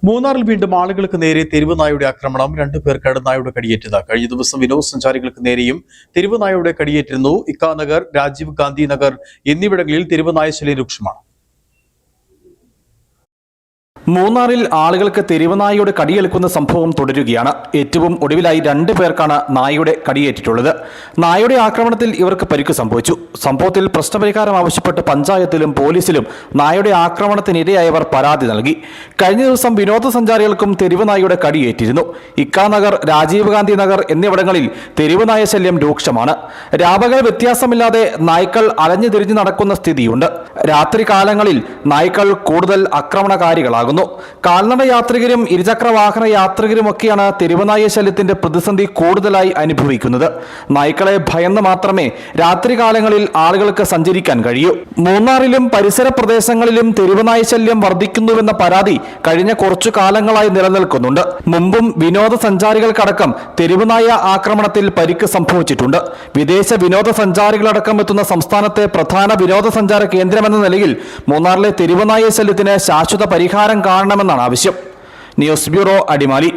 മൂന്നാറിൽ വീണ്ടും ആളുകൾക്ക് നേരെ തെരുവ് നായയുടെ ആക്രമണം. 2 പേർക്ക് നായയുടെ കടിയേറ്റത്. കഴിഞ്ഞ ദിവസം വിനോദസഞ്ചാരികൾക്ക് നേരെയും തെരുവ് നായയുടെ കടിയേറ്റിരുന്നു. ഇക്കാനഗർ, രാജീവ് ഗാന്ധി നഗർ എന്നിവിടങ്ങളിൽ തെരുവ് നായ ശല്യം രൂക്ഷമാണ്. മൂന്നാറിൽ ആളുകൾക്ക് തെരുവ് നായയുടെ കടിയേൽക്കുന്ന സംഭവം തുടരുകയാണ്. ഏറ്റവും ഒടുവിലായി 2 പേർക്കാണ് നായയുടെ കടിയേറ്റിട്ടുള്ളത്. നായയുടെ ആക്രമണത്തിൽ ഇവർക്ക് പരിക്ക് സംഭവിച്ചു. സംഭവത്തിൽ പ്രശ്നപരിഹാരം ആവശ്യപ്പെട്ട് പഞ്ചായത്തിലും പോലീസിലും നായയുടെ ആക്രമണത്തിനിരയായവർ പരാതി നൽകി. കഴിഞ്ഞ ദിവസം വിനോദസഞ്ചാരികൾക്കും തെരുവ് നായയുടെ കടിയേറ്റിരുന്നു. ഇക്കാനഗർ, രാജീവ് ഗാന്ധി നഗർ എന്നിവിടങ്ങളിൽ തെരുവ് നായ ശല്യം രൂക്ഷമാണ്. രാപകൽ വ്യത്യാസമില്ലാതെ നായ്ക്കൾ അലഞ്ഞു തിരിഞ്ഞു നടക്കുന്ന സ്ഥിതിയുണ്ട്. രാത്രി കാലങ്ങളിൽ നായ്ക്കൾ കൂടുതൽ ആക്രമണകാരികളാകുന്നു. കാൽനട യാത്രികരും ഇരുചക്ര വാഹന യാത്രികരുമൊക്കെയാണ് തെരുവുനായ ശല്യത്തിന്റെ പ്രതിസന്ധി കൂടുതലായി അനുഭവിക്കുന്നത്. നായ്ക്കളെ ഭയന്ന് മാത്രമേ രാത്രികാലങ്ങളിൽ ആളുകൾക്ക് സഞ്ചരിക്കാൻ കഴിയൂ. മൂന്നാറിലും പരിസര പ്രദേശങ്ങളിലും തെരുവുനായ ശല്യം വർദ്ധിക്കുന്നുവെന്ന പരാതി കഴിഞ്ഞ കുറച്ചു കാലങ്ങളായി നിലനിൽക്കുന്നുണ്ട്. മുമ്പും വിനോദസഞ്ചാരികൾക്കടക്കം തെരുവുനായ ആക്രമണത്തിൽ പരിക്ക് സംഭവിച്ചിട്ടുണ്ട്. വിദേശ വിനോദസഞ്ചാരികളടക്കം എത്തുന്ന സംസ്ഥാനത്തെ പ്രധാന വിനോദസഞ്ചാര കേന്ദ്രമെന്ന നിലയിൽ മൂന്നാറിലെ തെരുവുനായ ശല്യത്തിന് ശാശ്വത പരിഹാരം കാണണമെന്നാണ് ആവശ്യം. News bureau, Adimali.